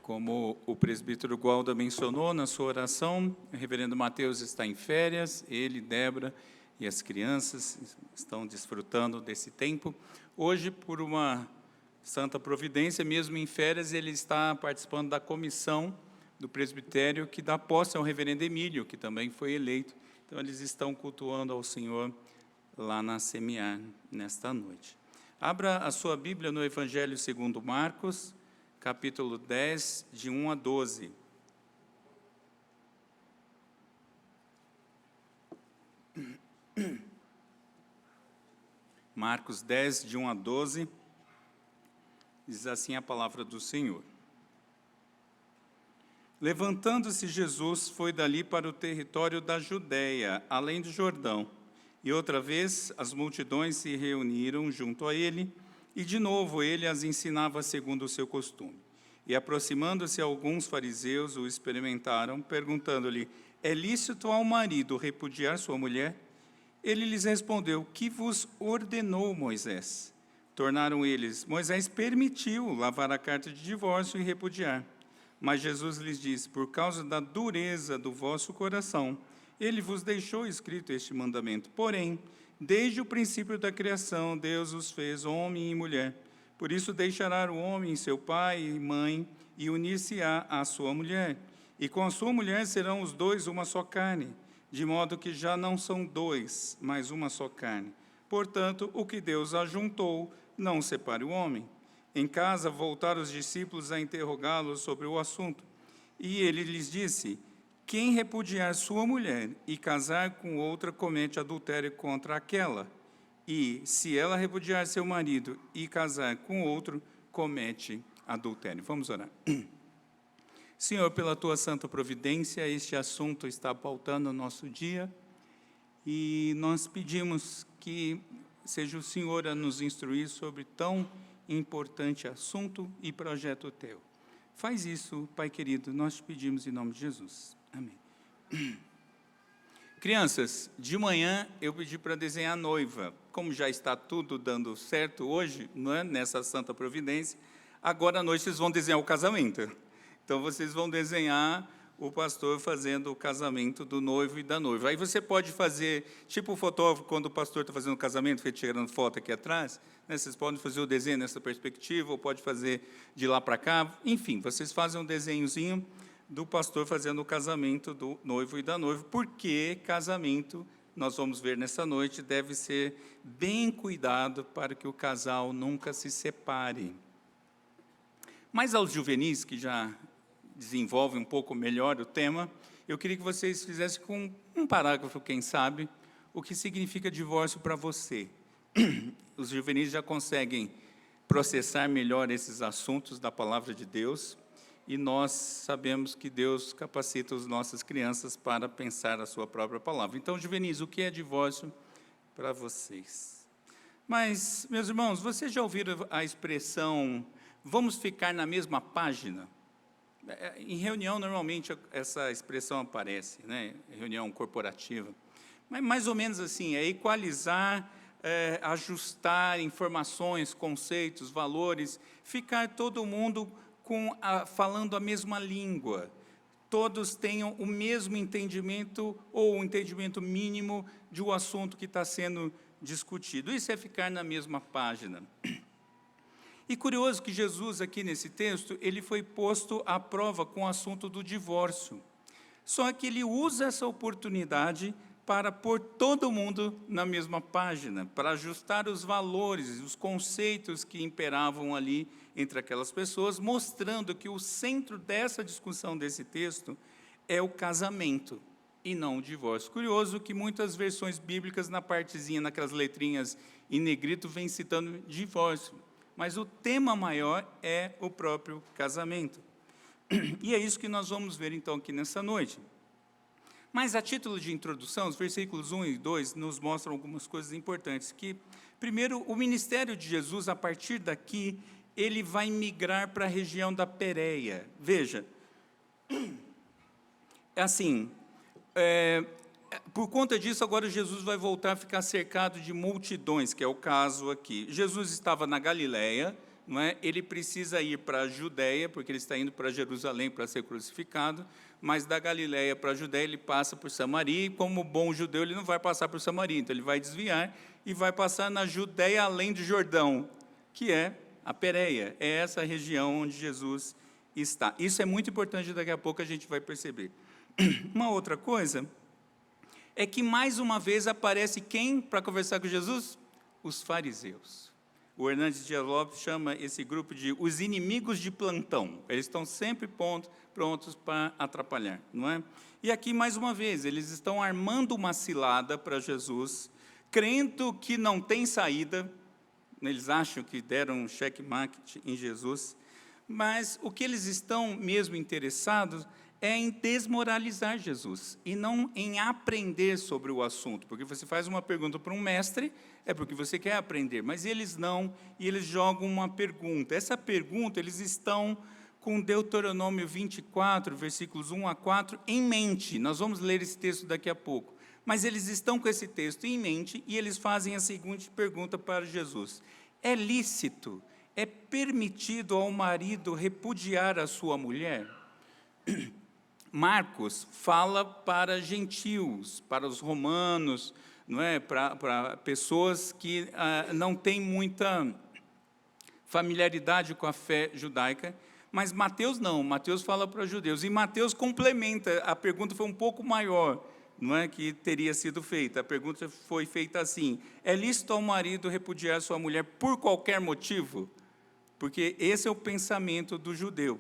Como o presbítero Gualda mencionou na sua oração, o reverendo Mateus está em férias, ele, Débora e as crianças estão desfrutando desse tempo. Hoje, por uma santa providência, mesmo em férias, ele está participando da comissão do presbitério que dá posse ao reverendo Emílio, que também foi eleito. Então, eles estão cultuando ao Senhor lá na Semear, nesta noite. Abra a sua Bíblia no Evangelho segundo Marcos, capítulo 10, de 1 a 12. Marcos 10, de 1 a 12, diz assim a palavra do Senhor. Levantando-se Jesus, foi dali para o território da Judéia, além do Jordão, e outra vez as multidões se reuniram junto a ele, e de novo ele as ensinava segundo o seu costume. E aproximando-se alguns fariseus o experimentaram, perguntando-lhe, é lícito ao marido repudiar sua mulher? Ele lhes respondeu, que vos ordenou Moisés? Tornaram eles, Moisés permitiu lavar a carta de divórcio e repudiar. Mas Jesus lhes disse, por causa da dureza do vosso coração, ele vos deixou escrito este mandamento. Porém, desde o princípio da criação, Deus os fez homem e mulher. Por isso deixará o homem seu pai e mãe, e unir-se-á à sua mulher. E com a sua mulher serão os dois uma só carne, de modo que já não são dois, mas uma só carne. Portanto, o que Deus ajuntou, não separe o homem. Em casa, voltaram os discípulos a interrogá-lo sobre o assunto. E ele lhes disse, quem repudiar sua mulher e casar com outra, comete adultério contra aquela. E, se ela repudiar seu marido e casar com outro, comete adultério. Vamos orar. Senhor, pela Tua santa providência, este assunto está pautando o nosso dia, e nós pedimos que seja o Senhor a nos instruir sobre tão importante assunto e projeto Teu. Faz isso, Pai querido, nós te pedimos em nome de Jesus. Amém. Crianças, de manhã eu pedi para desenhar a noiva. Como já está tudo dando certo hoje, não é? Nessa santa providência, agora à noite vocês vão desenhar o casamento. Então, vocês vão desenhar o pastor fazendo o casamento do noivo e da noiva. Aí você pode fazer, tipo o fotógrafo, quando o pastor está fazendo o casamento, fica tirando foto aqui atrás, né? Vocês podem fazer o desenho nessa perspectiva, ou pode fazer de lá para cá. Enfim, vocês fazem um desenhozinho do pastor fazendo o casamento do noivo e da noiva, porque casamento, nós vamos ver nessa noite, deve ser bem cuidado para que o casal nunca se separe. Mas aos juvenis, que já desenvolvem um pouco melhor o tema, eu queria que vocês fizessem com um parágrafo, quem sabe, o que significa divórcio para você. Os juvenis já conseguem processar melhor esses assuntos da palavra de Deus, e nós sabemos que Deus capacita as nossas crianças para pensar a sua própria palavra. Então, juvenis, o que é divórcio para vocês? Mas, meus irmãos, vocês já ouviram a expressão, vamos ficar na mesma página? Em reunião, normalmente, essa expressão aparece, né? Reunião corporativa. Mas, mais ou menos assim, é equalizar, ajustar informações, conceitos, valores, ficar todo mundo falando a mesma língua, todos tenham o mesmo entendimento ou o entendimento mínimo de um assunto que está sendo discutido. Isso é ficar na mesma página. E curioso que Jesus, aqui nesse texto, ele foi posto à prova com o assunto do divórcio. Só que ele usa essa oportunidade para pôr todo mundo na mesma página, para ajustar os valores, os conceitos que imperavam ali entre aquelas pessoas, mostrando que o centro dessa discussão desse texto é o casamento e não o divórcio. Curioso que muitas versões bíblicas, na partezinha, naquelas letrinhas em negrito, vem citando divórcio, mas o tema maior é o próprio casamento. E é isso que nós vamos ver, então, aqui nessa noite. Mas, a título de introdução, os versículos 1 e 2 nos mostram algumas coisas importantes, que, primeiro, o ministério de Jesus, a partir daqui, ele vai migrar para a região da Pérea. Veja, assim, por conta disso, agora Jesus vai voltar a ficar cercado de multidões, que é o caso aqui. Jesus estava na Galileia, não é? Ele precisa ir para a Judéia, porque ele está indo para Jerusalém para ser crucificado, mas da Galiléia para a Judéia ele passa por Samaria, e como bom judeu ele não vai passar por Samaria, então ele vai desviar e vai passar na Judéia além do Jordão, que é a Pérea, é essa região onde Jesus está. Isso é muito importante, daqui a pouco a gente vai perceber. Uma outra coisa é que mais uma vez aparece quem para conversar com Jesus? Os fariseus. O Hernandes Dias Lopes chama esse grupo de os inimigos de plantão. Eles estão sempre prontos para atrapalhar, não é? E aqui, mais uma vez, eles estão armando uma cilada para Jesus, crendo que não tem saída. Eles acham que deram um checkmate em Jesus, mas o que eles estão mesmo interessados é em desmoralizar Jesus, e não em aprender sobre o assunto, porque você faz uma pergunta para um mestre, é porque você quer aprender, mas eles não, e eles jogam uma pergunta. Essa pergunta, eles estão com Deuteronômio 24, versículos 1 a 4, em mente. Nós vamos ler esse texto daqui a pouco, mas eles estão com esse texto em mente, e eles fazem a seguinte pergunta para Jesus: é lícito, é permitido ao marido repudiar a sua mulher? Marcos fala para gentios, para os romanos, não é? Para pessoas que não têm muita familiaridade com a fé judaica, mas Mateus não, Mateus fala para judeus, e Mateus complementa, a pergunta foi um pouco maior, não é, que teria sido feita, a pergunta foi feita assim: é lícito ao marido repudiar sua mulher por qualquer motivo? Porque esse é o pensamento do judeu.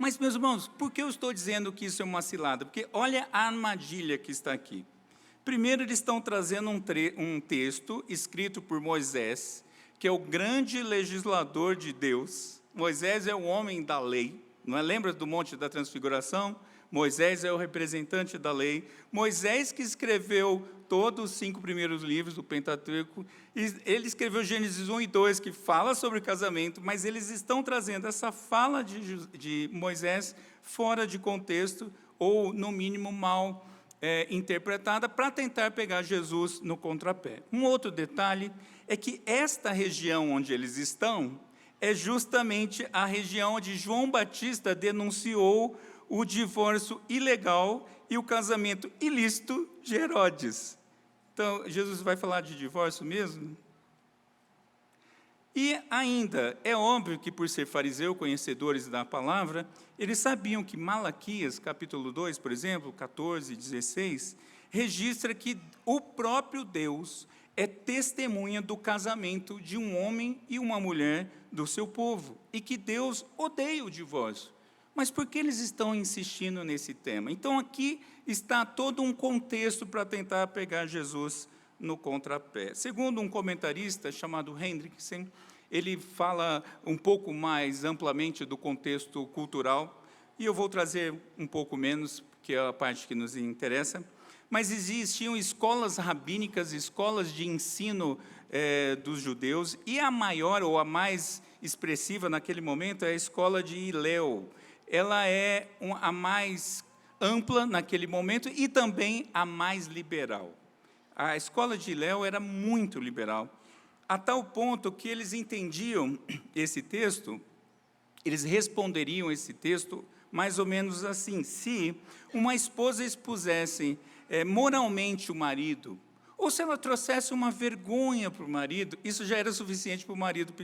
Mas, meus irmãos, por que eu estou dizendo que isso é uma cilada? Porque olha a armadilha que está aqui. Primeiro, eles estão trazendo um texto escrito por Moisés, que é o grande legislador de Deus. Moisés é o homem da lei, não é? Lembra do Monte da Transfiguração? Moisés é o representante da lei. Moisés que escreveu todos os 5 primeiros livros do Pentateuco. Ele escreveu Gênesis 1 e 2, que fala sobre casamento, mas eles estão trazendo essa fala de Moisés fora de contexto, ou, no mínimo, mal interpretada, para tentar pegar Jesus no contrapé. Um outro detalhe é que esta região onde eles estão é justamente a região onde João Batista denunciou o divórcio ilegal e o casamento ilícito de Herodes. Então, Jesus vai falar de divórcio mesmo? E ainda, é óbvio que por ser fariseu, conhecedores da palavra, eles sabiam que Malaquias, capítulo 2, por exemplo, 14 e 16, registra que o próprio Deus é testemunha do casamento de um homem e uma mulher do seu povo, e que Deus odeia o divórcio. Mas por que eles estão insistindo nesse tema? Então, aqui está todo um contexto para tentar pegar Jesus no contrapé. Segundo um comentarista chamado Hendrickson, ele fala um pouco mais amplamente do contexto cultural, e eu vou trazer um pouco menos, que é a parte que nos interessa, mas existiam escolas rabínicas, escolas de ensino dos judeus, e a maior ou a mais expressiva naquele momento é a escola de Hillel. Ela é a mais ampla naquele momento e também a mais liberal. A escola de Hillel era muito liberal, a tal ponto que eles entendiam esse texto, eles responderiam esse texto mais ou menos assim: se uma esposa expusesse moralmente o marido, ou se ela trouxesse uma vergonha para o marido, isso já era suficiente para o marido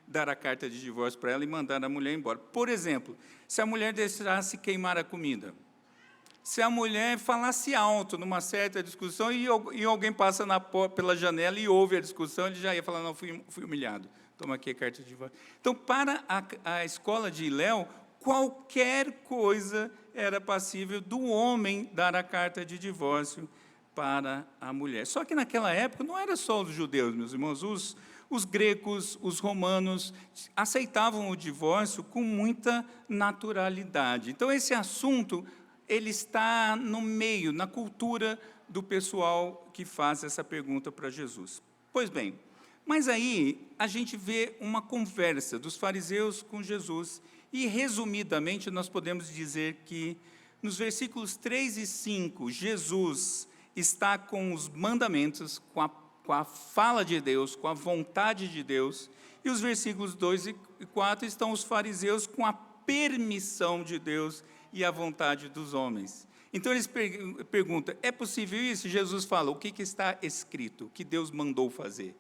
dar a carta de divórcio para ela e mandar a mulher embora. Por exemplo, se a mulher deixasse queimar a comida, se a mulher falasse alto numa certa discussão e alguém passa pela janela e ouve a discussão, ele já ia falar: não, fui humilhado, toma aqui a carta de divórcio. Então, para a escola de Hillel, qualquer coisa era passível do homem dar a carta de divórcio para a mulher. Só que naquela época não era só os judeus, meus irmãos, os gregos, os romanos aceitavam o divórcio com muita naturalidade. Então, esse assunto ele está no meio, na cultura do pessoal que faz essa pergunta para Jesus. Pois bem, mas aí a gente vê uma conversa dos fariseus com Jesus, e resumidamente nós podemos dizer que nos versículos 3 e 5, Jesus está com os mandamentos, com a fala de Deus, com a vontade de Deus, E os versículos 2 e 4 estão os fariseus com a permissão de Deus e a vontade dos homens. Então eles perguntam, é possível isso? Jesus fala, o que está escrito, o que Deus mandou fazer?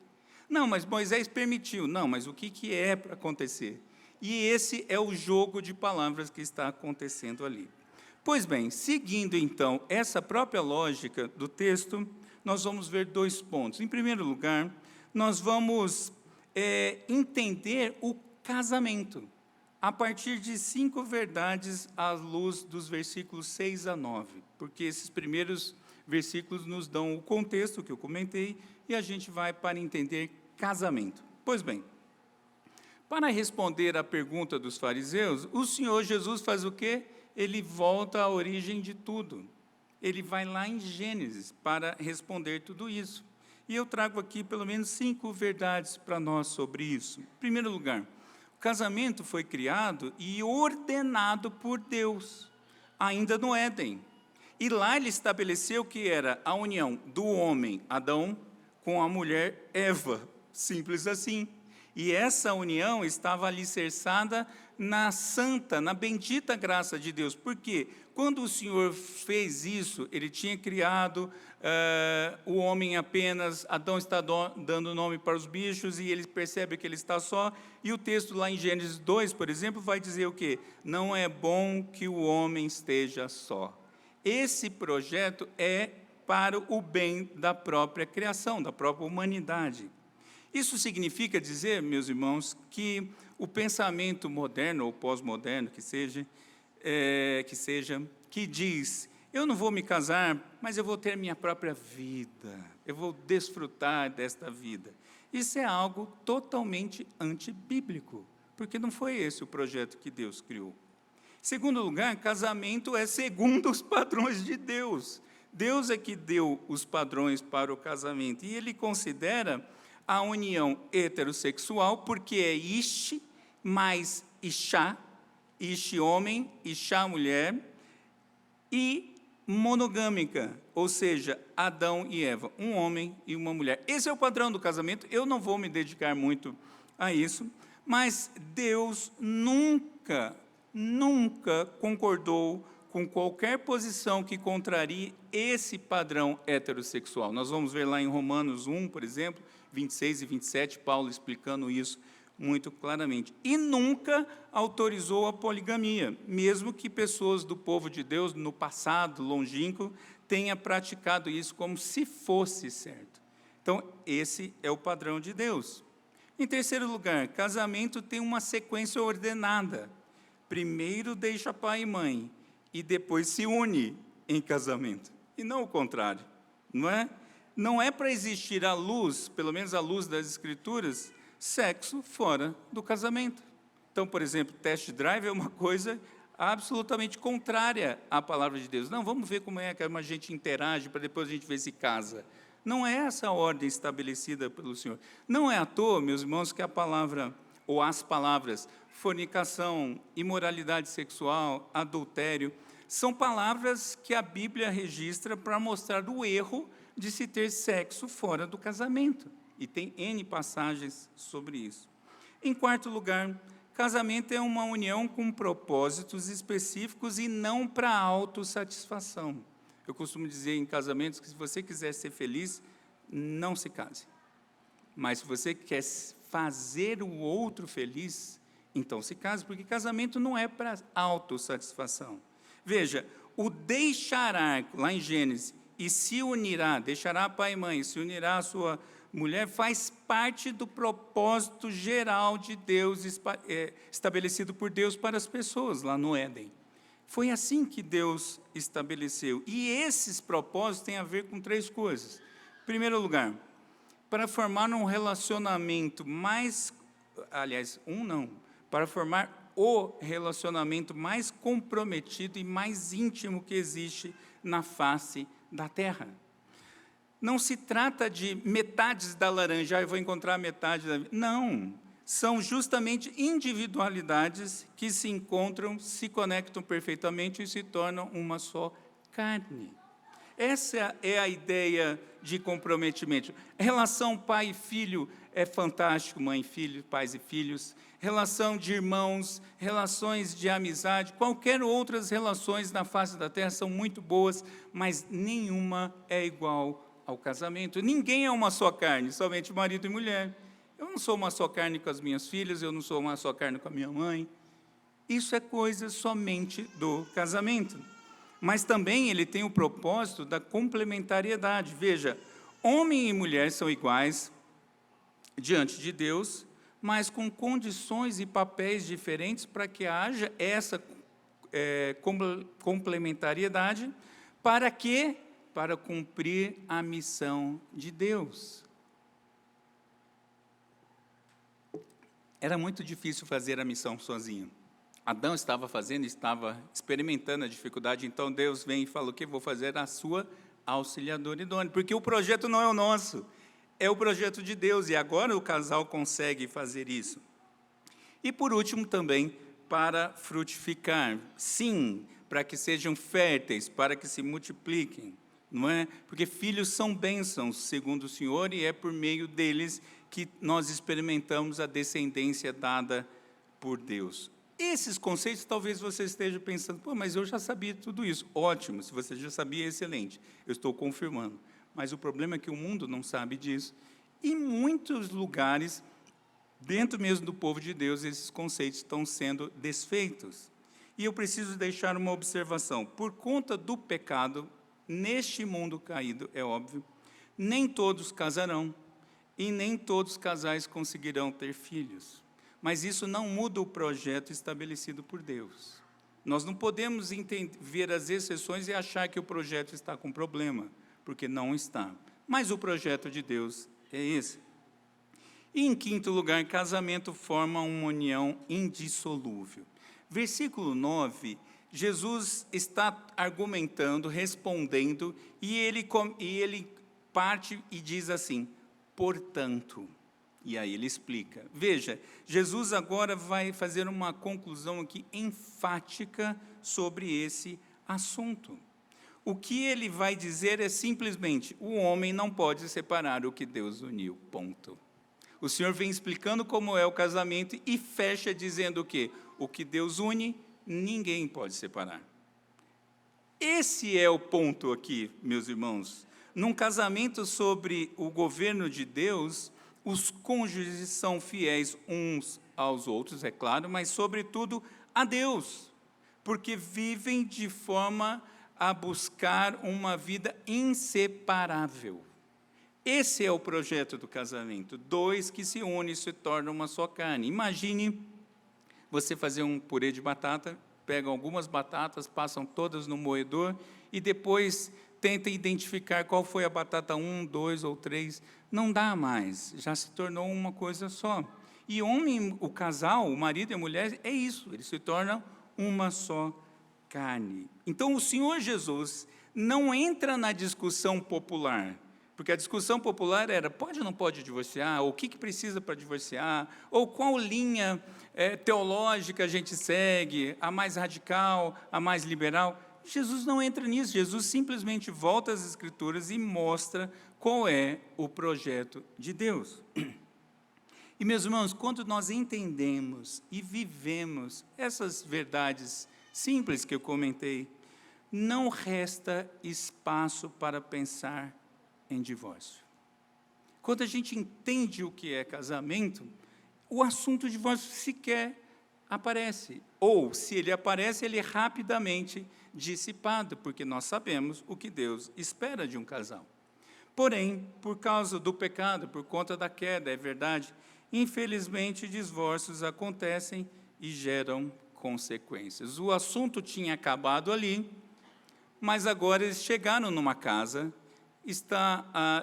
Não, mas Moisés permitiu. Não, mas o que é para acontecer? E esse é o jogo de palavras que está acontecendo ali. Pois bem, seguindo então essa própria lógica do texto, nós vamos ver 2 pontos. Em primeiro lugar, nós vamos entender o casamento, a partir de 5 verdades à luz dos versículos 6 a 9, porque esses primeiros versículos nos dão o contexto que eu comentei, e a gente vai para entender casamento. Pois bem, para responder à pergunta dos fariseus, o Senhor Jesus faz o quê? Ele volta à origem de tudo. Ele vai lá em Gênesis para responder tudo isso. E eu trago aqui pelo menos 5 verdades para nós sobre isso. Em primeiro lugar, o casamento foi criado e ordenado por Deus, ainda no Éden. E lá ele estabeleceu que era a união do homem, Adão, com a mulher, Eva. Simples assim. E essa união estava alicerçada na santa, na bendita graça de Deus. Por quê? Quando o Senhor fez isso, ele tinha criado o homem apenas, Adão está dando nome para os bichos, e ele percebe que ele está só, e o texto lá em Gênesis 2, por exemplo, vai dizer o quê? Não é bom que o homem esteja só. Esse projeto é para o bem da própria criação, da própria humanidade. Isso significa dizer, meus irmãos, que o pensamento moderno ou pós-moderno que seja, que diz, eu não vou me casar, mas eu vou ter minha própria vida, eu vou desfrutar desta vida. Isso é algo totalmente antibíblico, porque não foi esse o projeto que Deus criou. Em segundo lugar, casamento é segundo os padrões de Deus. Deus é que deu os padrões para o casamento, e Ele considera a união heterossexual, porque é ish mais ishá, ish homem, ishá mulher, e monogâmica, ou seja, Adão e Eva, um homem e uma mulher. Esse é o padrão do casamento. Eu não vou me dedicar muito a isso, mas Deus nunca concordou com qualquer posição que contrarie esse padrão heterossexual. Nós vamos ver lá em Romanos 1, por exemplo, 26 e 27, Paulo explicando isso muito claramente. E nunca autorizou a poligamia, mesmo que pessoas do povo de Deus, no passado longínquo, tenham praticado isso como se fosse certo. Então, esse é o padrão de Deus. Em terceiro lugar, casamento tem uma sequência ordenada. Primeiro deixa pai e mãe, e depois se une em casamento. E não o contrário, não é? Não é para existir à luz, pelo menos à luz das Escrituras, sexo fora do casamento. Então, por exemplo, test drive é uma coisa absolutamente contrária à palavra de Deus. Não, vamos ver como é que a gente interage para depois a gente ver se casa. Não é essa a ordem estabelecida pelo Senhor. Não é à toa, meus irmãos, que a palavra, ou as palavras, fornicação, imoralidade sexual, adultério, são palavras que a Bíblia registra para mostrar o erro de se ter sexo fora do casamento. E tem N passagens sobre isso. Em quarto lugar, casamento é uma união com propósitos específicos e não para autossatisfação. Eu costumo dizer em casamentos que se você quiser ser feliz, não se case. Mas se você quer fazer o outro feliz, então se case, porque casamento não é para autossatisfação. Veja, o deixará, lá em Gênesis, e se unirá, deixará pai e mãe, se unirá a sua mulher, faz parte do propósito geral de Deus, estabelecido por Deus para as pessoas, lá no Éden. Foi assim que Deus estabeleceu. E esses propósitos têm a ver com 3 coisas. Em primeiro lugar, para formar um relacionamento para formar o relacionamento mais comprometido e mais íntimo que existe na face da terra. Não se trata de metades da laranja, eu vou encontrar a metade da... Não, são justamente individualidades que se encontram, se conectam perfeitamente e se tornam uma só carne. Essa é a ideia de comprometimento. Relação pai e filho é fantástico, mãe e filho, pais e filhos. Relação de irmãos, relações de amizade, qualquer outras relações na face da terra são muito boas, mas nenhuma é igual ao casamento. Ninguém é uma só carne, somente marido e mulher. Eu não sou uma só carne com as minhas filhas, eu não sou uma só carne com a minha mãe. Isso é coisa somente do casamento. Mas também ele tem o propósito da complementariedade. Veja, homem e mulher são iguais diante de Deus, mas com condições e papéis diferentes para que haja essa complementariedade. Para quê? Para cumprir a missão de Deus. Era muito difícil fazer a missão sozinho. Adão estava fazendo, estava experimentando a dificuldade, então Deus vem e fala: o que vou fazer? A sua auxiliadora idônea, porque o projeto não é o nosso, é o projeto de Deus, e agora o casal consegue fazer isso. E por último também, para frutificar, sim, para que sejam férteis, para que se multipliquem, não é? Porque filhos são bênçãos, segundo o Senhor, e é por meio deles que nós experimentamos a descendência dada por Deus. Esses conceitos, talvez você esteja pensando: pô, mas eu já sabia tudo isso. Ótimo, se você já sabia, excelente, eu estou confirmando. Mas o problema é que o mundo não sabe disso. Em muitos lugares, dentro mesmo do povo de Deus, esses conceitos estão sendo desfeitos. E eu preciso deixar uma observação: por conta do pecado, neste mundo caído, é óbvio, nem todos casarão, e nem todos os casais conseguirão ter filhos. Mas isso não muda o projeto estabelecido por Deus. Nós não podemos ver as exceções e achar que o projeto está com problema, porque não está. Mas o projeto de Deus é esse. E, em quinto lugar, casamento forma uma união indissolúvel. Versículo 9, Jesus está argumentando, respondendo, e ele parte e diz assim: portanto. E aí ele explica. Veja, Jesus agora vai fazer uma conclusão aqui enfática sobre esse assunto. O que ele vai dizer é simplesmente: o homem não pode separar o que Deus uniu, ponto. O Senhor vem explicando como é o casamento e fecha dizendo o quê? O que Deus une, ninguém pode separar. Esse é o ponto aqui, meus irmãos. Num casamento sobre o governo de Deus, os cônjuges são fiéis uns aos outros, é claro, mas, sobretudo, a Deus, porque vivem de forma a buscar uma vida inseparável. Esse é o projeto do casamento. Dois que se unem e se tornam uma só carne. Imagine você fazer um purê de batata, pegam algumas batatas, passam todas no moedor e depois tenta identificar qual foi a batata 1, 2 ou 3, não dá mais, já se tornou uma coisa só. E o casal, o marido e a mulher, é isso, eles se tornam uma só carne. Então, o Senhor Jesus não entra na discussão popular, porque a discussão popular era: pode ou não pode divorciar, ou o que precisa para divorciar, ou qual linha teológica a gente segue, a mais radical, a mais liberal. Jesus não entra nisso, Jesus simplesmente volta às Escrituras e mostra qual é o projeto de Deus. E, meus irmãos, quando nós entendemos e vivemos essas verdades simples que eu comentei, não resta espaço para pensar em divórcio. Quando a gente entende o que é casamento, o assunto divórcio sequer aparece. Ou, se ele aparece, ele é rapidamente dissipado, porque nós sabemos o que Deus espera de um casal. Porém, por causa do pecado, por conta da queda, é verdade, infelizmente, divórcios acontecem e geram consequências. O assunto tinha acabado ali, mas agora eles chegaram numa casa,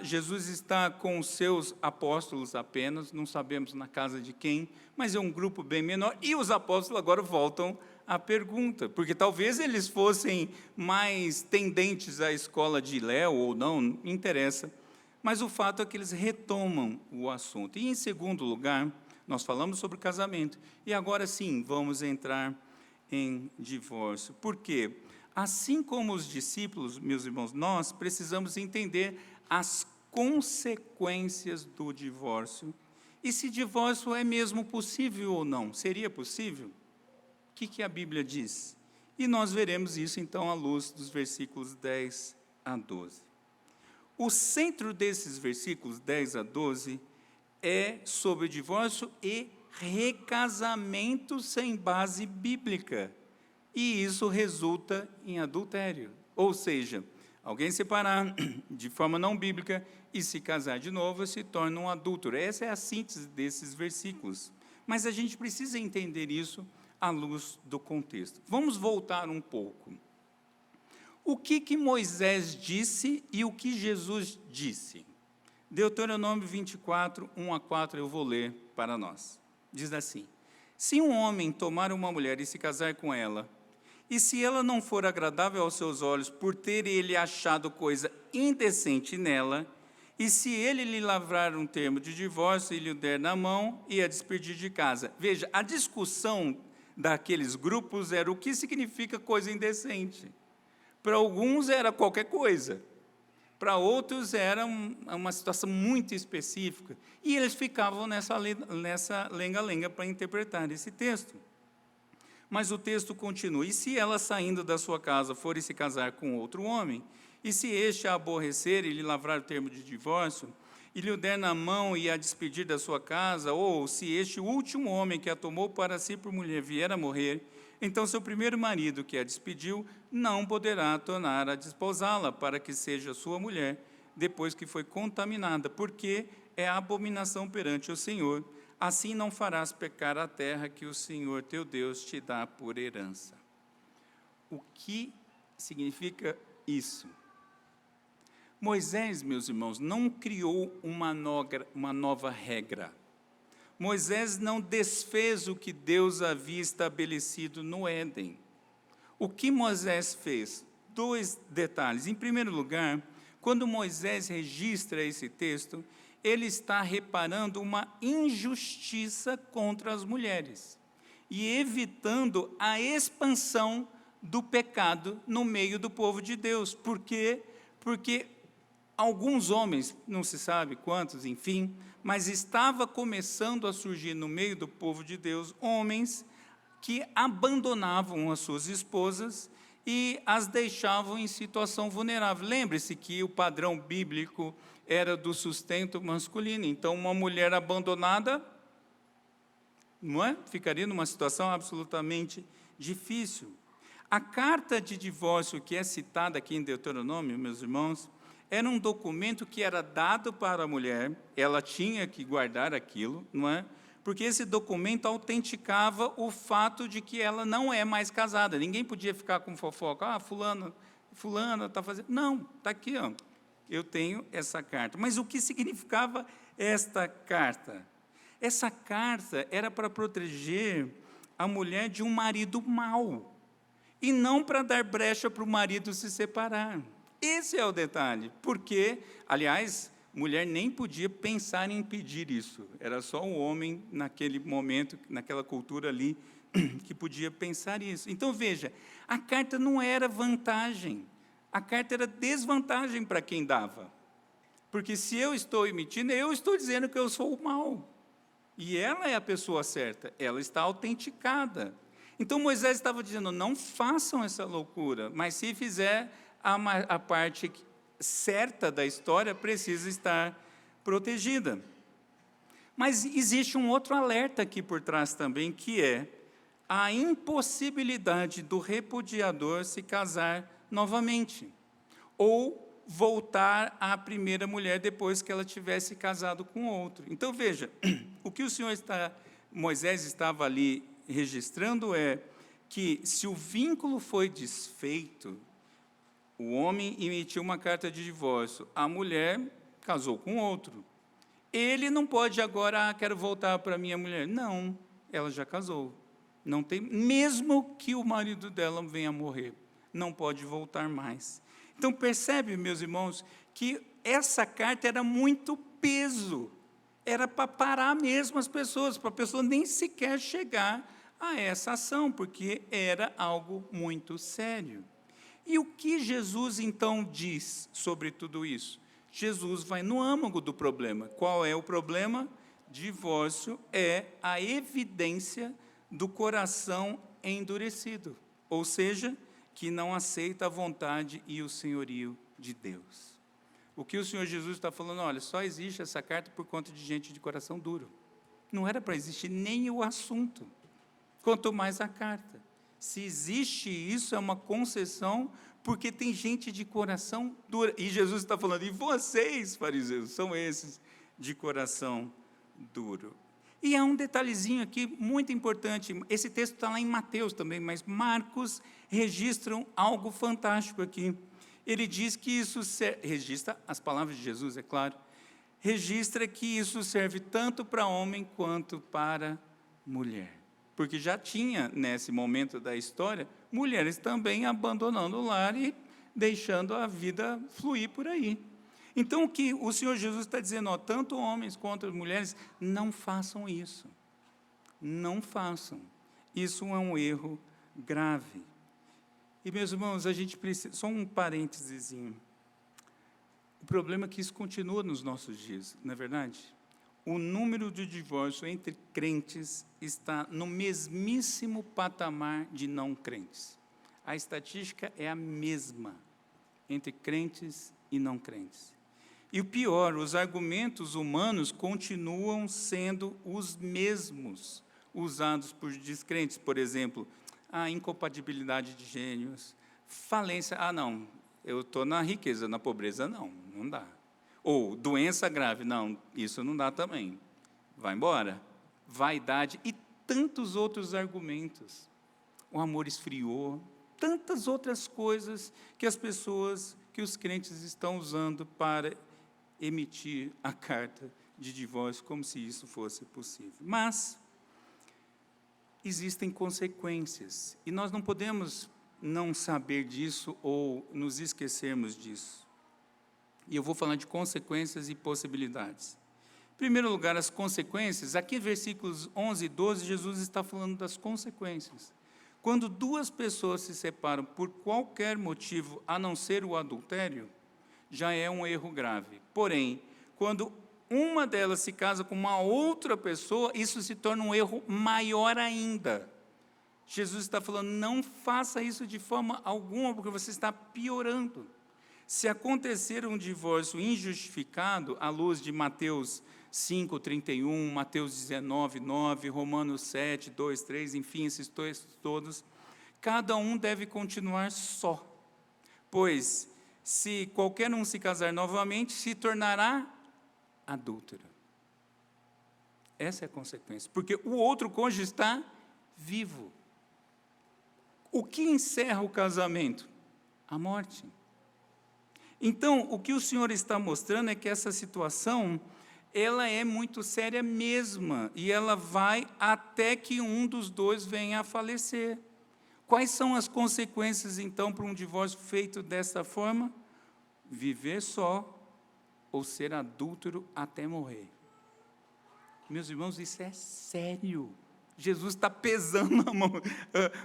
Jesus está com os seus apóstolos apenas, não sabemos na casa de quem, mas é um grupo bem menor, e os apóstolos agora voltam à pergunta, porque talvez eles fossem mais tendentes à escola de Léo ou não interessa, mas o fato é que eles retomam o assunto. E, em segundo lugar, nós falamos sobre casamento, e agora sim, vamos entrar em divórcio. Por quê? Assim como os discípulos, meus irmãos, nós precisamos entender as consequências do divórcio. E se divórcio é mesmo possível ou não? Seria possível? O que a Bíblia diz? E nós veremos isso, então, à luz dos versículos 10 a 12. O centro desses versículos 10 a 12 é sobre divórcio e recasamento sem base bíblica. E isso resulta em adultério. Ou seja, alguém separar de forma não bíblica e se casar de novo se torna um adúltero. Essa é a síntese desses versículos. Mas a gente precisa entender isso à luz do contexto. Vamos voltar um pouco. O que Moisés disse e o que Jesus disse? Deuteronômio 24, 1 a 4, eu vou ler para nós. Diz assim: se um homem tomar uma mulher e se casar com ela, e se ela não for agradável aos seus olhos por ter ele achado coisa indecente nela, e se ele lhe lavrar um termo de divórcio e lhe o der na mão e a despedir de casa. Veja, a discussão daqueles grupos era o que significa coisa indecente. Para alguns era qualquer coisa, para outros era uma situação muito específica, e eles ficavam nessa lenga-lenga para interpretar esse texto. Mas o texto continua: e se ela, saindo da sua casa, for e se casar com outro homem, e se este a aborrecer e lhe lavrar o termo de divórcio, e lhe o der na mão e a despedir da sua casa, ou se este último homem que a tomou para si por mulher vier a morrer, então seu primeiro marido, que a despediu, não poderá tornar a desposá-la para que seja sua mulher, depois que foi contaminada, porque é abominação perante o Senhor. Assim não farás pecar a terra que o Senhor teu Deus te dá por herança. O que significa isso? Moisés, meus irmãos, não criou uma nova regra. Moisés não desfez o que Deus havia estabelecido no Éden. O que Moisés fez? 2 detalhes. Em primeiro lugar, quando Moisés registra esse texto, ele está reparando uma injustiça contra as mulheres e evitando a expansão do pecado no meio do povo de Deus. Por quê? Porque alguns homens, não se sabe quantos, enfim, mas estava começando a surgir no meio do povo de Deus homens que abandonavam as suas esposas e as deixavam em situação vulnerável. Lembre-se que o padrão bíblico era do sustento masculino. Então, uma mulher abandonada, não é? Ficaria numa situação absolutamente difícil. A carta de divórcio que é citada aqui em Deuteronômio, meus irmãos, era um documento que era dado para a mulher, ela tinha que guardar aquilo, não é? Porque esse documento autenticava o fato de que ela não é mais casada. Ninguém podia ficar com fofoca. Fulana está fazendo... Não, está aqui, ó. Eu tenho essa carta. Mas o que significava esta carta? Essa carta era para proteger a mulher de um marido mau, e não para dar brecha para o marido se separar. Esse é o detalhe, porque, aliás, mulher nem podia pensar em pedir isso. Era só o homem, naquele momento, naquela cultura ali, que podia pensar isso. Então, veja, a carta não era vantagem. A carta era desvantagem para quem dava. Porque se eu estou emitindo, eu estou dizendo que eu sou o mal. E ela é a pessoa certa, ela está autenticada. Então Moisés estava dizendo, não façam essa loucura, mas se fizer, a parte certa da história precisa estar protegida. Mas existe um outro alerta aqui por trás também, que é a impossibilidade do repudiador se casar novamente, ou voltar à primeira mulher depois que ela tivesse casado com outro. Então, veja, o que Moisés estava ali registrando é que, se o vínculo foi desfeito, o homem emitiu uma carta de divórcio, a mulher casou com outro. Ele não pode agora, quero voltar para minha mulher. Não, ela já casou. Não tem, mesmo que o marido dela venha a morrer, não pode voltar mais. Então, percebe, meus irmãos, que essa carta era muito peso. Era para parar mesmo as pessoas, para a pessoa nem sequer chegar a essa ação, porque era algo muito sério. E o que Jesus então diz sobre tudo isso? Jesus vai no âmago do problema. Qual é o problema? Divórcio é a evidência do coração endurecido, ou seja, que não aceita a vontade e o senhorio de Deus. O que o Senhor Jesus está falando? Olha, só existe essa carta por conta de gente de coração duro. Não era para existir nem o assunto, quanto mais a carta. Se existe isso, é uma concessão, porque tem gente de coração duro. E Jesus está falando, e vocês, fariseus, são esses de coração duro. E há um detalhezinho aqui muito importante. Esse texto está lá em Mateus também, mas Marcos registra algo fantástico aqui. Ele diz que isso registra as palavras de Jesus, é claro. Registra que isso serve tanto para homem quanto para mulher. Porque já tinha, nesse momento da história, mulheres também abandonando o lar e deixando a vida fluir por aí. Então, o que o Senhor Jesus está dizendo, tanto homens quanto mulheres, não façam isso. Não façam. Isso é um erro grave. E, meus irmãos, a gente precisa... Só um parêntesezinho. O problema é que isso continua nos nossos dias, não é verdade? O número de divórcio entre crentes está no mesmíssimo patamar de não crentes. A estatística é a mesma entre crentes e não crentes. E o pior, os argumentos humanos continuam sendo os mesmos usados por descrentes. Por exemplo, a incompatibilidade de gênios, falência, não, eu estou na riqueza, na pobreza, não dá. Ou doença grave, não, isso não dá também. Vai embora. Vaidade e tantos outros argumentos. O amor esfriou, tantas outras coisas que as pessoas, que os crentes estão usando para emitir a carta de divórcio, como se isso fosse possível. Mas existem consequências, e nós não podemos não saber disso ou nos esquecermos disso. E eu vou falar de consequências e possibilidades. Em primeiro lugar, as consequências. Aqui, versículos 11 e 12, Jesus está falando das consequências. Quando duas pessoas se separam por qualquer motivo, a não ser o adultério, já é um erro grave. Porém, quando uma delas se casa com uma outra pessoa, isso se torna um erro maior ainda. Jesus está falando, não faça isso de forma alguma, porque você está piorando. Se acontecer um divórcio injustificado, à luz de Mateus 5:31, Mateus 19:9, Romanos 7, 2, 3, enfim, esses textos todos, cada um deve continuar só, pois, se qualquer um se casar novamente, se tornará adúltero. Essa é a consequência, porque o outro cônjuge está vivo. O que encerra o casamento? A morte. Então, o que o Senhor está mostrando é que essa situação, ela é muito séria mesmo, e ela vai até que um dos dois venha a falecer. Quais são as consequências, então, para um divórcio feito dessa forma? Viver só ou ser adúltero até morrer. Meus irmãos, isso é sério. Jesus está pesando a mão.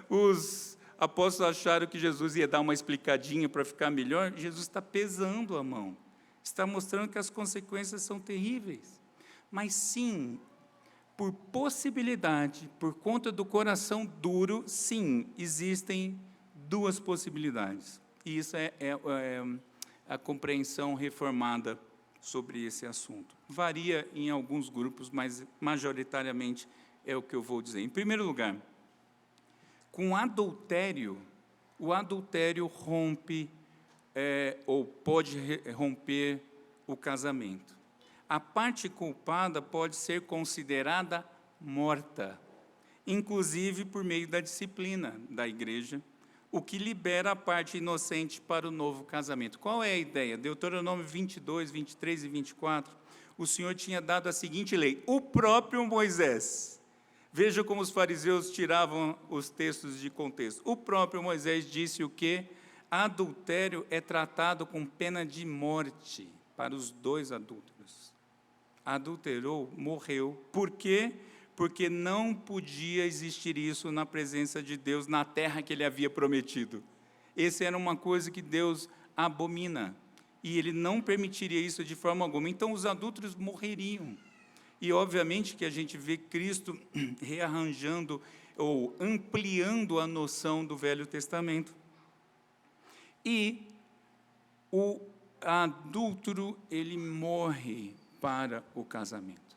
Os apóstolos acharam que Jesus ia dar uma explicadinha para ficar melhor. Jesus está pesando a mão. Está mostrando que as consequências são terríveis. Mas sim, por possibilidade, por conta do coração duro, sim, existem duas possibilidades. E isso é a compreensão reformada sobre esse assunto. Varia em alguns grupos, mas majoritariamente é o que eu vou dizer. Em primeiro lugar, com adultério, o adultério rompe ou pode romper o casamento. A parte culpada pode ser considerada morta, inclusive por meio da disciplina da igreja, o que libera a parte inocente para o novo casamento. Qual é a ideia? Deuteronômio 22, 23 e 24, o Senhor tinha dado a seguinte lei, o próprio Moisés. Veja como os fariseus tiravam os textos de contexto. O próprio Moisés disse o quê? Adultério é tratado com pena de morte para os dois adúlteros. Adulterou, morreu. Por quê? Porque não podia existir isso na presença de Deus, na terra que ele havia prometido. Essa era uma coisa que Deus abomina, e Ele não permitiria isso de forma alguma. Então, os adúlteros morreriam. E, obviamente, que a gente vê Cristo rearranjando ou ampliando a noção do Velho Testamento. E o adúltero, ele morre para o casamento.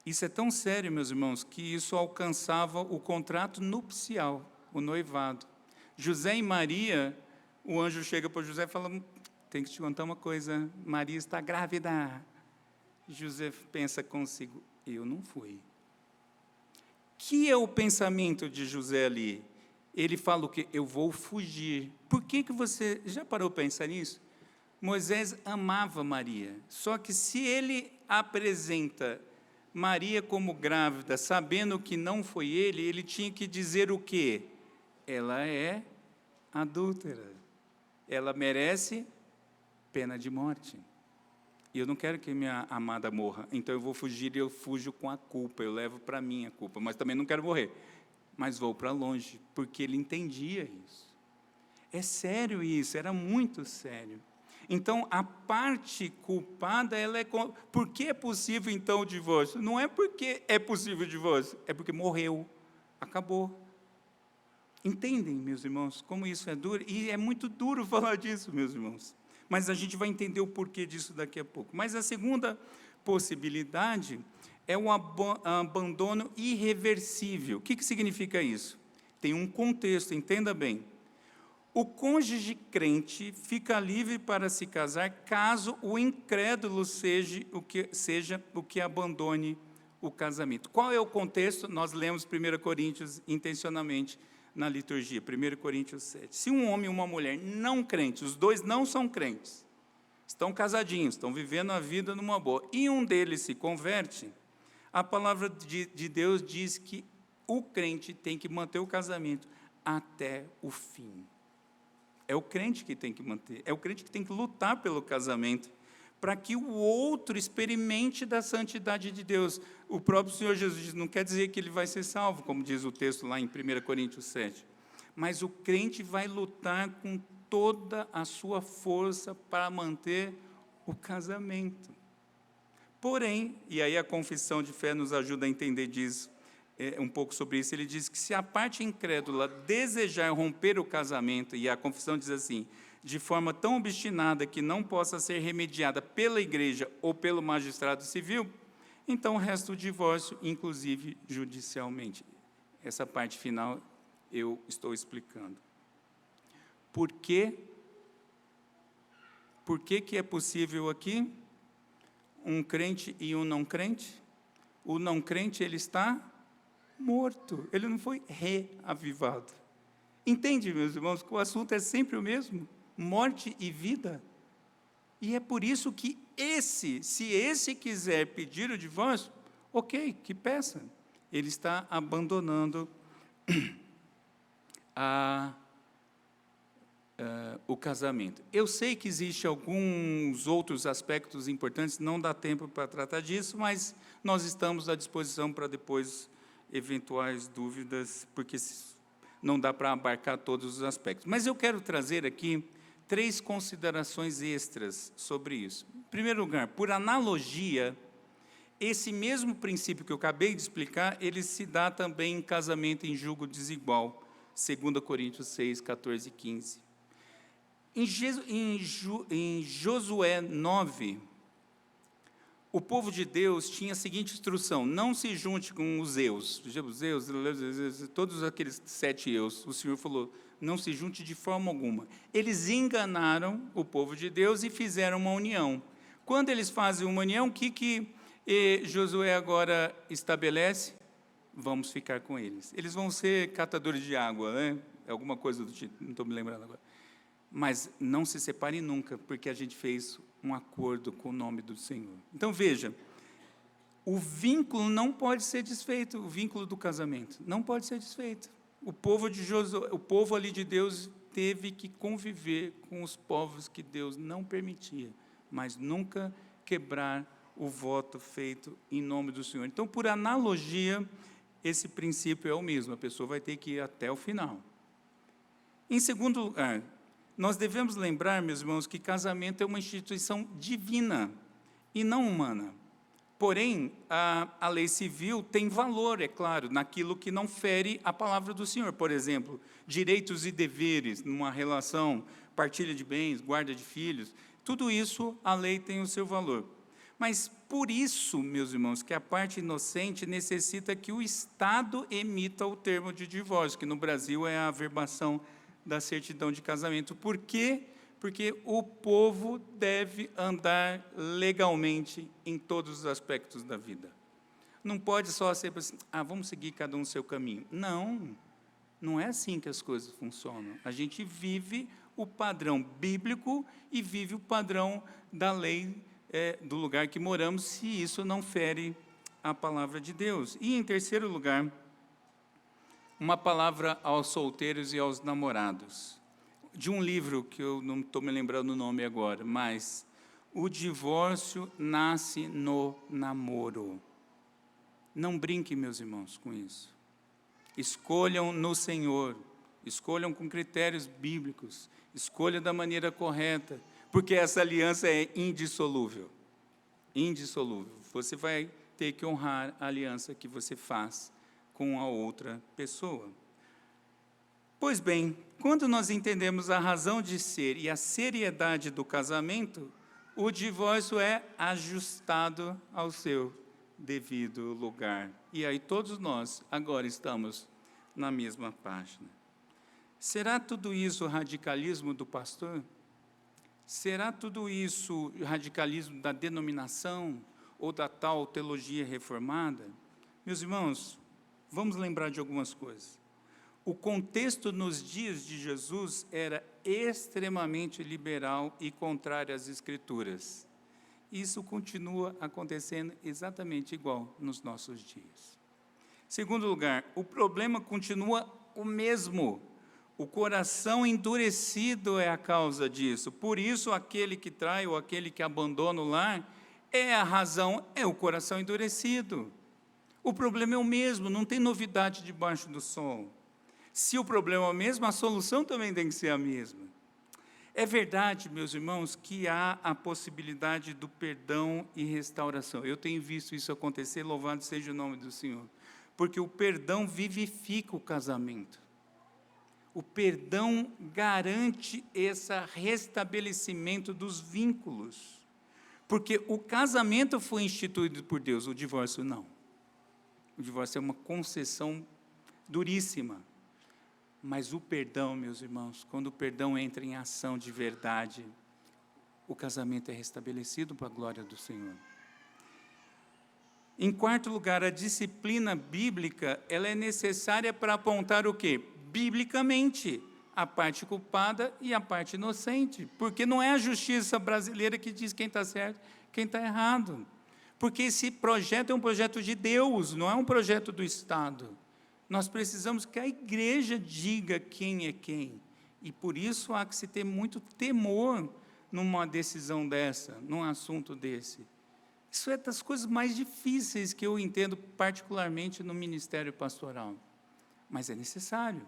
Isso é tão sério, meus irmãos, que isso alcançava o contrato nupcial, o noivado. José e Maria, o anjo chega para José e fala: tem que te contar uma coisa, Maria está grávida. José pensa consigo: eu não fui. Que é o pensamento de José ali? Ele fala o quê? Eu vou fugir. Por que você já parou para pensar nisso? Moisés amava Maria, só que se ele apresenta Maria como grávida, sabendo que não foi ele tinha que dizer o quê? Ela é adúltera. Ela merece pena de morte. E eu não quero que minha amada morra, então eu vou fugir e eu fujo com a culpa, eu levo para mim a culpa, mas também não quero morrer. Mas vou para longe, porque ele entendia isso. É sério isso, era muito sério. Então, a parte culpada, ela é... Por que é possível, então, o divórcio? Não é porque é possível o divórcio, é porque morreu, acabou. Entendem, meus irmãos, como isso é duro? E é muito duro falar disso, meus irmãos. Mas a gente vai entender o porquê disso daqui a pouco. Mas a segunda possibilidade é o abandono irreversível. O que significa isso? Tem um contexto, entenda bem. O cônjuge crente fica livre para se casar caso o incrédulo seja o que abandone o casamento. Qual é o contexto? Nós lemos 1 Coríntios intencionalmente na liturgia, 1 Coríntios 7. Se um homem e uma mulher não crentes, os dois não são crentes, estão casadinhos, estão vivendo a vida numa boa, e um deles se converte, a palavra de Deus diz que o crente tem que manter o casamento até o fim. É o crente que tem que manter, é o crente que tem que lutar pelo casamento, para que o outro experimente da santidade de Deus. O próprio Senhor Jesus diz, não quer dizer que ele vai ser salvo, como diz o texto lá em 1 Coríntios 7, mas o crente vai lutar com toda a sua força para manter o casamento. Porém, e aí a confissão de fé nos ajuda a entender disso, um pouco sobre isso, ele diz que se a parte incrédula desejar romper o casamento, e a confissão diz assim, de forma tão obstinada que não possa ser remediada pela igreja ou pelo magistrado civil, então resta o divórcio, inclusive judicialmente. Essa parte final eu estou explicando. Por quê? Por que é possível aqui um crente e um não crente? O não crente, ele está morto, ele não foi reavivado. Entende, meus irmãos, que o assunto é sempre o mesmo? Morte e vida. E é por isso que se esse quiser pedir o divórcio, ok, que peça. Ele está abandonando o casamento. Eu sei que existem alguns outros aspectos importantes, não dá tempo para tratar disso, mas nós estamos à disposição para depois eventuais dúvidas, porque não dá para abarcar todos os aspectos. Mas eu quero trazer aqui 3 considerações extras sobre isso. Em primeiro lugar, por analogia, esse mesmo princípio que eu acabei de explicar, ele se dá também em casamento em julgo desigual, 2 Coríntios 6, 14 e 15. Em Josué 9, o povo de Deus tinha a seguinte instrução: não se junte com os eus, todos aqueles 7 eus. O Senhor falou, não se junte de forma alguma. Eles enganaram o povo de Deus e fizeram uma união. Quando eles fazem uma união, o que Josué agora estabelece? Vamos ficar com eles. Eles vão ser catadores de água, né? Alguma coisa do tipo, não estou me lembrando agora. Mas não se separem nunca, porque a gente fez um acordo com o nome do Senhor. Então, veja, o vínculo não pode ser desfeito, o vínculo do casamento não pode ser desfeito. O povo ali de Deus teve que conviver com os povos que Deus não permitia, mas nunca quebrar o voto feito em nome do Senhor. Então, por analogia, esse princípio é o mesmo, a pessoa vai ter que ir até o final. Em segundo lugar, nós devemos lembrar, meus irmãos, que casamento é uma instituição divina e não humana. Porém, a lei civil tem valor, é claro, naquilo que não fere a palavra do Senhor. Por exemplo, direitos e deveres numa relação, partilha de bens, guarda de filhos, tudo isso a lei tem o seu valor. Mas por isso, meus irmãos, que a parte inocente necessita que o Estado emita o termo de divórcio, que no Brasil é a averbação da certidão de casamento. Por quê? Porque o povo deve andar legalmente em todos os aspectos da vida. Não pode só ser assim, vamos seguir cada um o seu caminho. Não, não é assim que as coisas funcionam. A gente vive o padrão bíblico e vive o padrão da lei do lugar que moramos, se isso não fere a palavra de Deus. E, em terceiro lugar, uma palavra aos solteiros e aos namorados. De um livro que eu não estou me lembrando o nome agora, mas o divórcio nasce no namoro. Não brinque, meus irmãos, com isso. Escolham no Senhor, escolham com critérios bíblicos, escolham da maneira correta, porque essa aliança é indissolúvel. Indissolúvel. Você vai ter que honrar a aliança que você faz com a outra pessoa. Pois bem, quando nós entendemos a razão de ser e a seriedade do casamento, o divórcio é ajustado ao seu devido lugar. E aí todos nós agora estamos na mesma página. Será tudo isso radicalismo do pastor? Será tudo isso radicalismo da denominação ou da tal teologia reformada? Meus irmãos, vamos lembrar de algumas coisas. O contexto nos dias de Jesus era extremamente liberal e contrário às Escrituras. Isso continua acontecendo exatamente igual nos nossos dias. Segundo lugar, o problema continua o mesmo. O coração endurecido é a causa disso. Por isso, aquele que trai ou aquele que abandona o lar, a razão é o coração endurecido. O problema é o mesmo, não tem novidade debaixo do sol. Se o problema é o mesmo, a solução também tem que ser a mesma. É verdade, meus irmãos, que há a possibilidade do perdão e restauração. Eu tenho visto isso acontecer, louvado seja o nome do Senhor. Porque o perdão vivifica o casamento. O perdão garante esse restabelecimento dos vínculos. Porque o casamento foi instituído por Deus, o divórcio não. O divórcio é uma concessão duríssima. Mas o perdão, meus irmãos, quando o perdão entra em ação de verdade, o casamento é restabelecido para a glória do Senhor. Em quarto lugar, a disciplina bíblica, ela é necessária para apontar o quê? Biblicamente, a parte culpada e a parte inocente. Porque não é a justiça brasileira que diz quem está certo, quem está errado. Porque esse projeto é um projeto de Deus, não é um projeto do Estado. Nós precisamos que a igreja diga quem é quem. E por isso há que se ter muito temor numa decisão dessa, num assunto desse. Isso é das coisas mais difíceis que eu entendo, particularmente no ministério pastoral. Mas é necessário.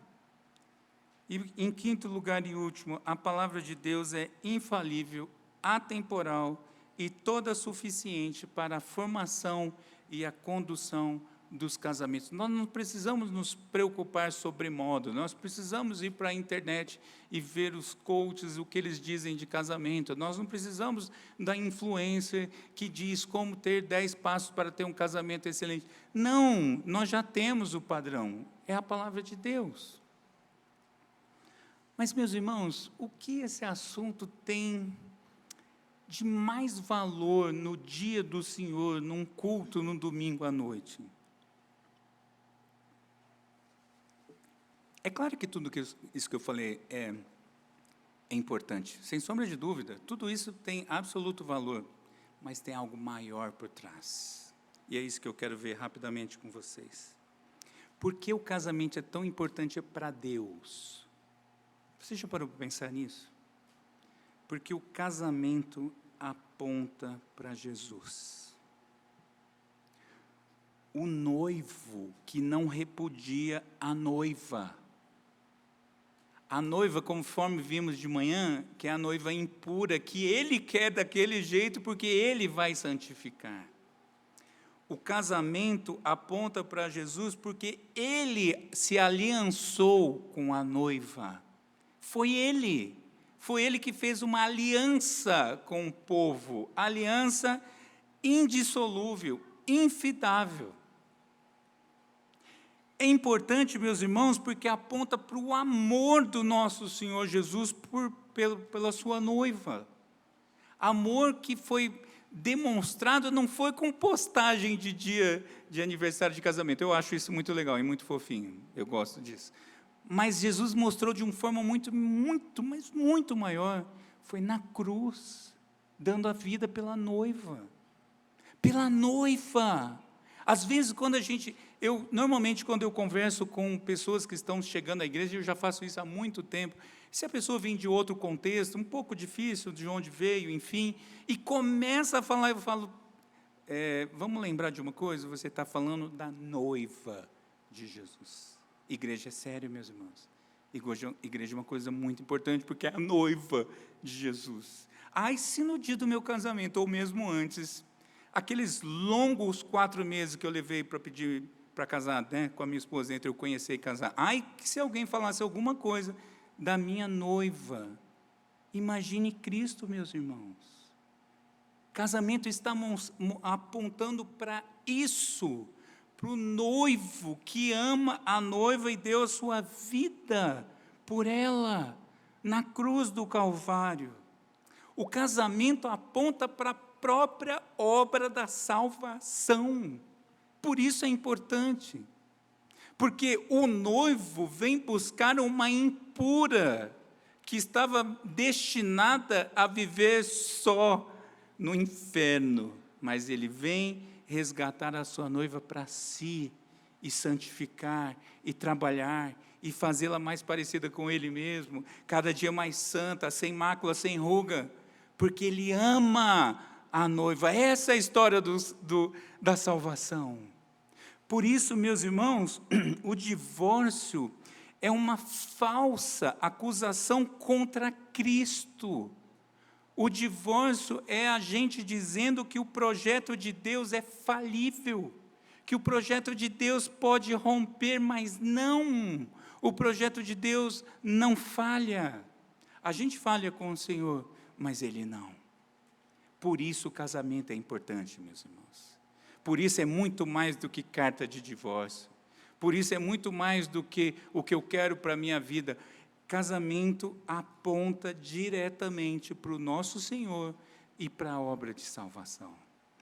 E, em quinto lugar e último, a palavra de Deus é infalível, atemporal e toda suficiente para a formação e a condução dos casamentos. Nós não precisamos nos preocupar sobremodo, nós precisamos ir para a internet e ver os coaches, o que eles dizem de casamento. Nós não precisamos da influencer que diz como ter 10 passos para ter um casamento excelente. Não, nós já temos o padrão, é a palavra de Deus. Mas, meus irmãos, o que esse assunto tem de mais valor no dia do Senhor, num culto, num domingo à noite? É claro que tudo isso que eu falei é importante, sem sombra de dúvida, tudo isso tem absoluto valor, mas tem algo maior por trás. E é isso que eu quero ver rapidamente com vocês. Por que o casamento é tão importante para Deus? Você já parou para pensar nisso? Porque o casamento aponta para Jesus. O noivo que não repudia a noiva. A noiva, conforme vimos de manhã, que é a noiva impura, que ele quer daquele jeito, porque ele vai santificar. O casamento aponta para Jesus, porque ele se aliançou com a noiva. Foi ele que fez uma aliança com o povo, aliança indissolúvel, infidável. É importante, meus irmãos, porque aponta para o amor do nosso Senhor Jesus pela sua noiva. Amor que foi demonstrado, não foi com postagem de dia de aniversário de casamento. Eu acho isso muito legal e muito fofinho, eu gosto disso. Mas Jesus mostrou de uma forma muito maior. Foi na cruz, dando a vida pela noiva. Pela noiva. Às vezes, normalmente, quando eu converso com pessoas que estão chegando à igreja, eu já faço isso há muito tempo, se a pessoa vem de outro contexto, um pouco difícil, de onde veio, enfim, e começa a falar, eu falo, vamos lembrar de uma coisa, você está falando da noiva de Jesus. Igreja é sério, meus irmãos. Igreja é uma coisa muito importante, porque é a noiva de Jesus. Ai, se no dia do meu casamento, ou mesmo antes, aqueles longos 4 meses que eu levei para pedir para casar, né, com a minha esposa, entre eu conhecer e casar, ai, que se alguém falasse alguma coisa da minha noiva, imagine Cristo, meus irmãos. Casamento está apontando para isso, para o noivo que ama a noiva e deu a sua vida por ela, na cruz do Calvário. O casamento aponta para a própria obra da salvação. Por isso é importante. Porque o noivo vem buscar uma impura, que estava destinada a viver só no inferno. Mas ele vem resgatar a sua noiva para si, e santificar, e trabalhar, e fazê-la mais parecida com ele mesmo, cada dia mais santa, sem mácula, sem ruga, porque ele ama a noiva. Essa é a história da salvação. Por isso, meus irmãos, o divórcio é uma falsa acusação contra Cristo. O divórcio é a gente dizendo que o projeto de Deus é falível, que o projeto de Deus pode romper, mas não. O projeto de Deus não falha. A gente falha com o Senhor, mas Ele não. Por isso o casamento é importante, meus irmãos. Por isso é muito mais do que carta de divórcio. Por isso é muito mais do que o que eu quero para a minha vida. Casamento aponta diretamente para o nosso Senhor e para a obra de salvação.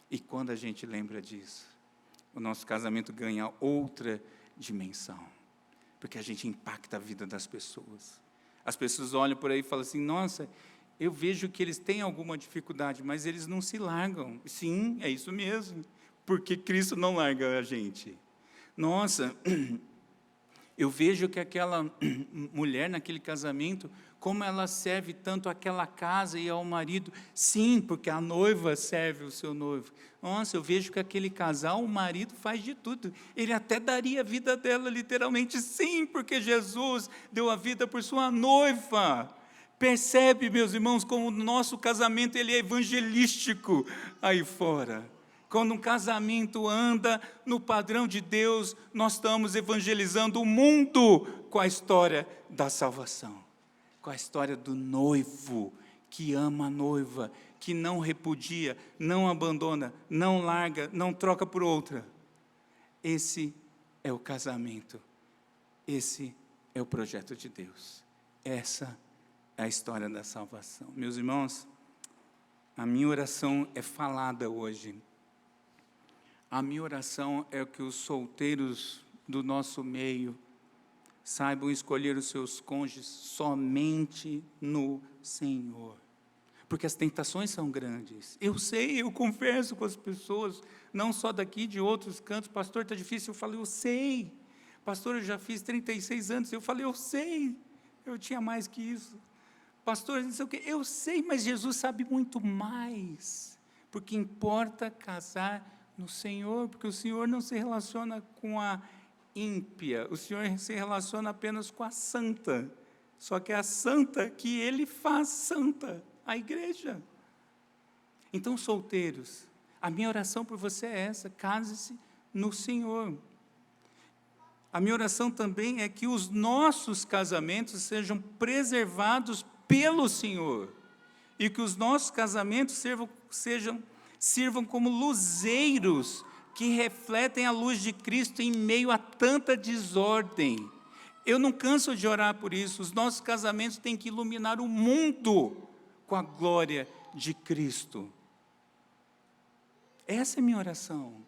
E quando a gente lembra disso, o nosso casamento ganha outra dimensão. Porque a gente impacta a vida das pessoas. As pessoas olham por aí e falam assim, nossa, eu vejo que eles têm alguma dificuldade, mas eles não se largam. Sim, é isso mesmo. Porque Cristo não larga a gente. Nossa, eu vejo que aquela mulher naquele casamento, como ela serve tanto àquela casa e ao marido. Sim, porque a noiva serve o seu noivo. Nossa, eu vejo que aquele casal, o marido faz de tudo. Ele até daria a vida dela, literalmente. Sim, porque Jesus deu a vida por sua noiva. Percebe, meus irmãos, como o nosso casamento ele é evangelístico aí fora. Quando um casamento anda no padrão de Deus, nós estamos evangelizando o mundo com a história da salvação, com a história do noivo que ama a noiva, que não repudia, não abandona, não larga, não troca por outra. Esse é o casamento, esse é o projeto de Deus, essa é a história da salvação. Meus irmãos, a minha oração é falada hoje. A minha oração é que os solteiros do nosso meio saibam escolher os seus cônjuges somente no Senhor. Porque as tentações são grandes. Eu sei, eu converso com as pessoas, não só daqui, de outros cantos. Pastor, está difícil. Eu falo, eu sei. Pastor, eu já fiz 36 anos. Eu falei, eu sei. Eu tinha mais que isso. Pastor, não sei o quê. Eu sei, mas Jesus sabe muito mais. Porque importa casar no Senhor, porque o Senhor não se relaciona com a ímpia, o Senhor se relaciona apenas com a santa. Só que é a santa que Ele faz santa, a igreja. Então, solteiros, a minha oração por você é essa: case-se no Senhor. A minha oração também é que os nossos casamentos sejam preservados pelo Senhor, e que os nossos casamentos sirvam como luzeiros que refletem a luz de Cristo em meio a tanta desordem. Eu não canso de orar por isso. Os nossos casamentos têm que iluminar o mundo com a glória de Cristo. Essa é a minha oração.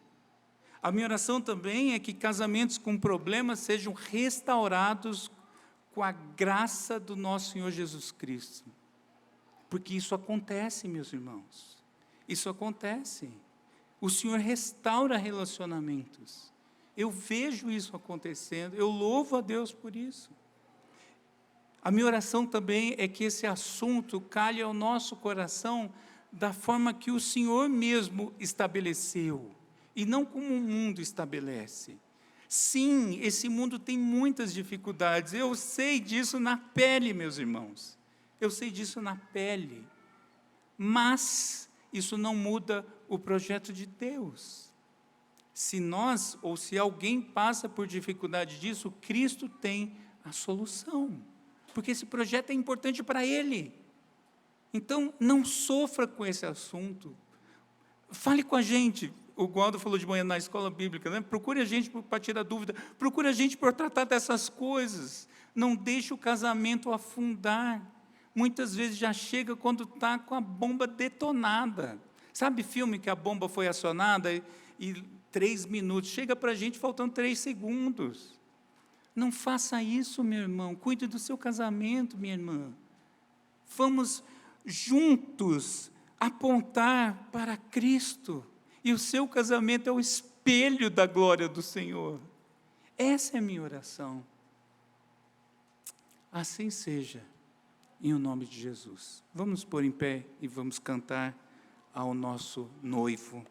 A minha oração também é que casamentos com problemas sejam restaurados com a graça do nosso Senhor Jesus Cristo. Porque isso acontece, meus irmãos. Isso acontece. O Senhor restaura relacionamentos. Eu vejo isso acontecendo, eu louvo a Deus por isso. A minha oração também é que esse assunto calhe ao nosso coração da forma que o Senhor mesmo estabeleceu, e não como o mundo estabelece. Sim, esse mundo tem muitas dificuldades, eu sei disso na pele, meus irmãos. Eu sei disso na pele. Mas isso não muda o projeto de Deus. Se nós, ou se alguém passa por dificuldade disso, Cristo tem a solução. Porque esse projeto é importante para Ele. Então, não sofra com esse assunto. Fale com a gente. O Gualdo falou de manhã na escola bíblica, né? Procure a gente para tirar dúvida. Procure a gente para tratar dessas coisas. Não deixe o casamento afundar. Muitas vezes já chega quando está com a bomba detonada. Sabe filme que a bomba foi acionada e 3 minutos, chega para a gente faltando 3 segundos. Não faça isso, meu irmão. Cuide do seu casamento, minha irmã. Vamos juntos apontar para Cristo. E o seu casamento é o espelho da glória do Senhor. Essa é a minha oração. Assim seja, em o nome de Jesus. Vamos pôr em pé e vamos cantar ao nosso noivo.